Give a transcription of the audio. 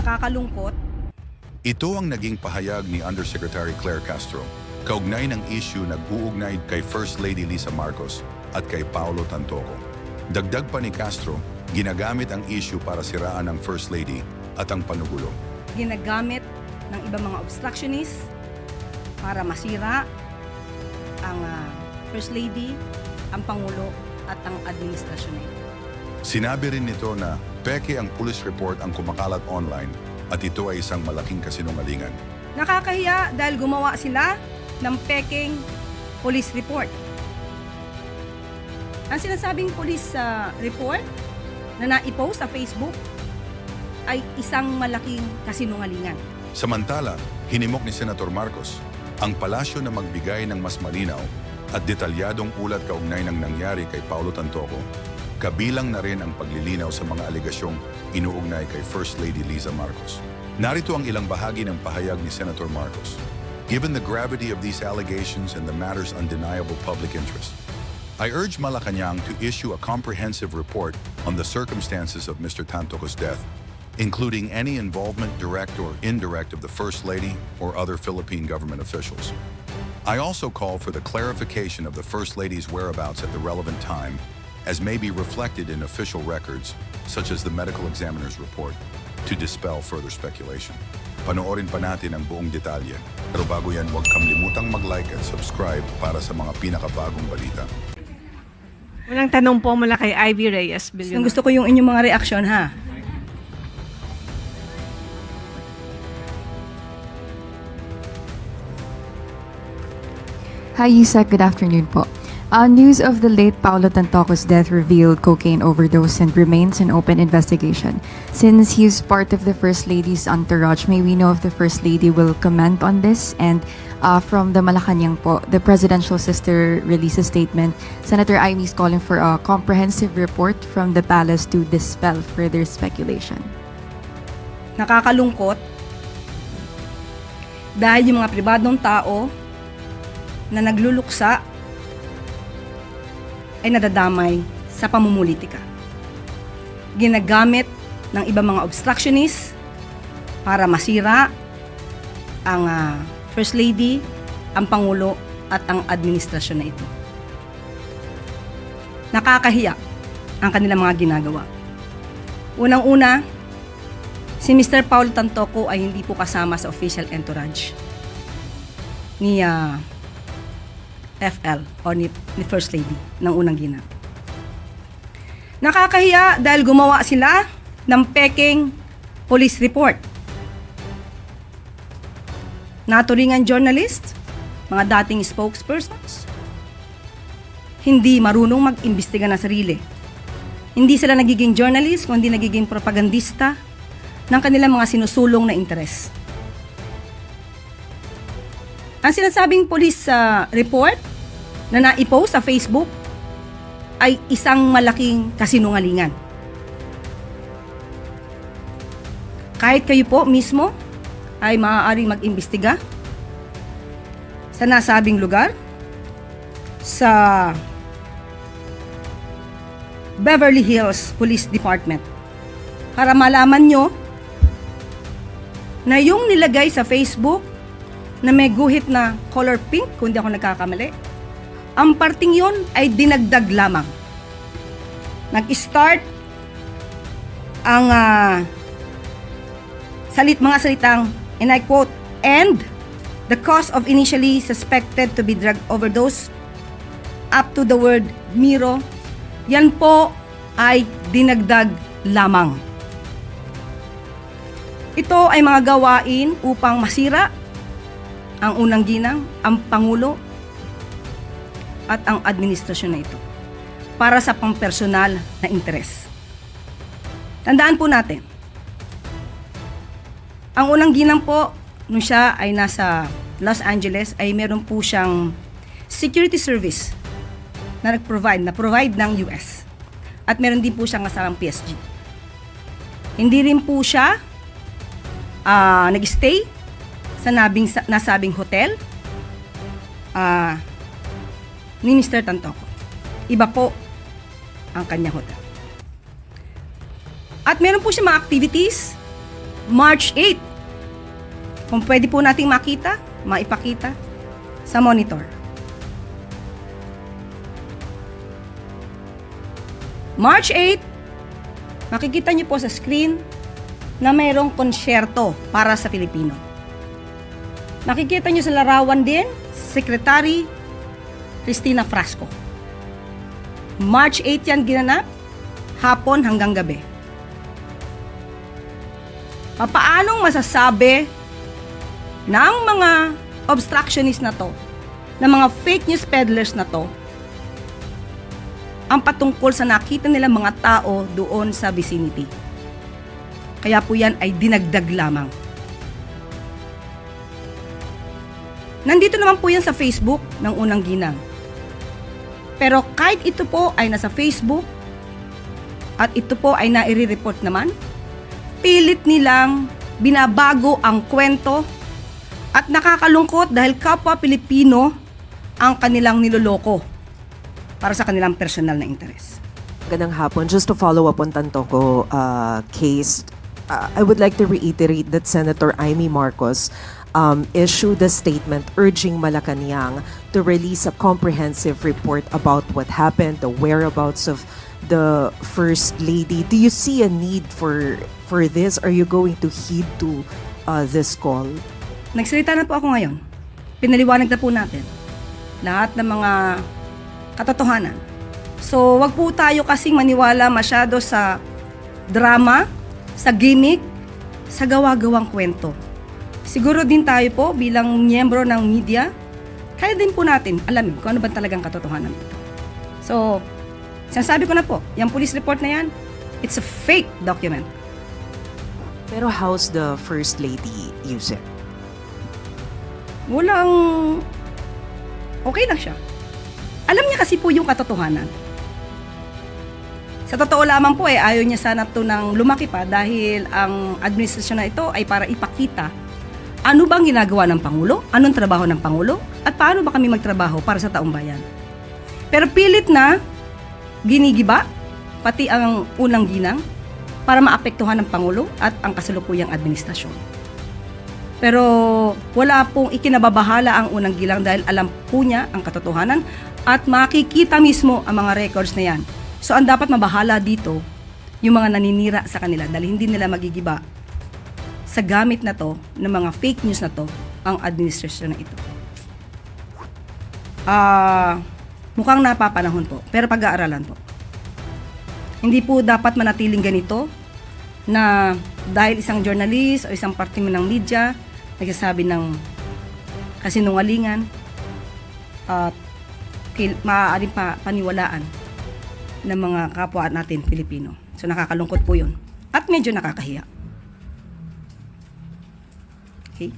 Nakakalungkot. Ito ang naging pahayag ni Undersecretary Claire Castro, kaugnay ng issue nag-uugnay kay First Lady Lisa Marcos at kay Paolo Tantoco. Dagdag pa ni Castro, ginagamit ang issue para siraan ang First Lady at ang panugulo. Ginagamit ng ibang mga obstructionists para masira ang First Lady, ang Pangulo at ang administrasyon na ito. Sinabi rin nito na peke ang police report ang kumakalat online at ito ay isang malaking kasinungalingan. Nakakahiya dahil gumawa sila ng peking police report. Ang sinasabing police report na naipost sa Facebook ay isang malaking kasinungalingan. Samantala, hinimok ni Senator Marcos ang palasyo na magbigay ng mas malinaw at detalyadong ulat kaugnay ng nangyari kay Paolo Tantoco, kabilang na rin ang paglilinaw sa mga aligasyong inuugnay kay First Lady Lisa Marcos. Narito ang ilang bahagi ng pahayag ni Senator Marcos. Given the gravity of these allegations and the matter's undeniable public interest, I urge Malacanang to issue a comprehensive report on the circumstances of Mr. Tantoco's death, including any involvement, direct or indirect, of the First Lady or other Philippine government officials. I also call for the clarification of the First Lady's whereabouts at the relevant time, as may be reflected in official records, such as the medical examiner's report, to dispel further speculation. Panoorin pa natin ang buong detalye. Pero bago yan, huwag kamlimutang mag-like at subscribe para sa mga pinakabagong balita. Walang tanong po mula kay Ivy Reyes. Gusto ko yung inyong mga reaksyon, ha? Hi, Yusek. Good afternoon po. News of the late Paolo Tantoco's death revealed cocaine overdose and remains an open investigation. Since he is part of the First Lady's entourage, may we know if the First Lady will comment on this? And from the Malacanang po, the presidential sister released a statement. Senator Amy is calling for a comprehensive report from the palace to dispel further speculation. Nakakalungkot dahil yung mga pribadong tao na nagluluksa ay nadadamay sa pamumulitika. Ginagamit ng ibang mga obstructionists para masira ang First Lady, ang Pangulo at ang administrasyon na ito. Nakakahiya ang kanilang mga ginagawa. Unang-una, si Mr. Paolo Tantoco ay hindi po kasama sa official entourage ni FL o ni First Lady ng unang ginang. Nakakahiya dahil gumawa sila ng peking police report. Naturingan journalist, mga dating spokespersons, hindi marunong mag-imbestiga ng sarili. Hindi sila nagiging journalist, kundi nagiging propagandista ng kanilang mga sinusulong na interes. Ang sinasabing police report na naipost sa Facebook ay isang malaking kasinungalingan. Kahit kayo po mismo ay maaaring mag-imbestiga sa nasabing lugar sa Beverly Hills Police Department para malaman nyo na yung nilagay sa Facebook na may guhit na color pink, kung di ako nagkakamali, ang parting yon ay dinagdag lamang. Nag-start ang mga salitang, and I quote, "and the cause of initially suspected to be drug overdose," up to the word Miro. Yan po ay dinagdag lamang. Ito ay mga gawain upang masira ang unang ginang, ang Pangulo, at ang administrasyon na ito para sa pampersonal na interes. Tandaan po natin, ang unang ginang po, nung siya ay nasa Los Angeles, ay meron po siyang security service na provide ng US. At meron din po siyang kasamang PSG. Hindi rin po siya nag-stay sa nasabing hotel ni Mr. Tantoco. Iba po ang kanyang hotel. At meron po siya mga activities March 8. Kung pwede po nating makita, maipakita sa monitor. March 8, makikita niyo po sa screen na mayroong konsyerto para sa Filipino. Makikita niyo sa larawan din, Secretary Cristina Frasco. March 8 yan ginanap, hapon hanggang gabi. Papaanong masasabi ng mga obstructionist na to, ng mga fake news peddlers na to, ang patungkol sa nakita nila mga tao doon sa vicinity? Kaya po yan ay dinagdag lamang. Nandito naman po yan sa Facebook ng unang ginang. Pero kahit ito po ay nasa Facebook at ito po ay naire-report naman, pilit nilang binabago ang kwento at nakakalungkot dahil kapwa Pilipino ang kanilang niloloko para sa kanilang personal na interes. Magandang hapon. Just to follow up on Tantoco case, I would like to reiterate that Senator Amy Marcos issued a statement urging Malacanang to release a comprehensive report about what happened, the whereabouts of the First Lady. Do you see a need for this? Are you going to heed to this call? Nagsalita na po ako ngayon. Pinaliwanag na po natin lahat ng mga katotohanan. So, wag po tayo kasing maniwala masyado sa drama, sa gimmick, sa gawa-gawang kwento. Siguro din tayo po bilang miyembro ng media, kaya din po natin alamin kung ano ba talagang katotohanan ito. So, sinasabi ko na po, yung police report na yan, it's a fake document. Pero how's the First Lady use it? Walang, okay lang siya. Alam niya kasi po yung katotohanan. Sa totoo lamang po ayaw niya sana to nang lumaki pa dahil ang administrasyon na ito ay para ipakita ano bang ginagawa ng Pangulo, anong trabaho ng Pangulo, at paano ba kami magtrabaho para sa taong bayan. Pero pilit na ginigiba, pati ang unang ginang, para maapektuhan ng Pangulo at ang kasalukuyang administrasyon. Pero wala pong ikinababahala ang unang gilang dahil alam po niya ang katotohanan at makikita mismo ang mga records na yan. So ang dapat mabahala dito, yung mga naninira sa kanila dahil hindi nila magigiba sa gamit na to, ng mga fake news na to, ang administrasyon na ito. Mukhang napapanahon po, pero pag-aaralan po. Hindi po dapat manatiling ganito na dahil isang journalist o isang parte ng media nagsasabi ng kasinungalingan at maaaring paniwalaan ng mga kapwa natin Pilipino. So nakakalungkot po yun. At medyo nakakahiya. Okay?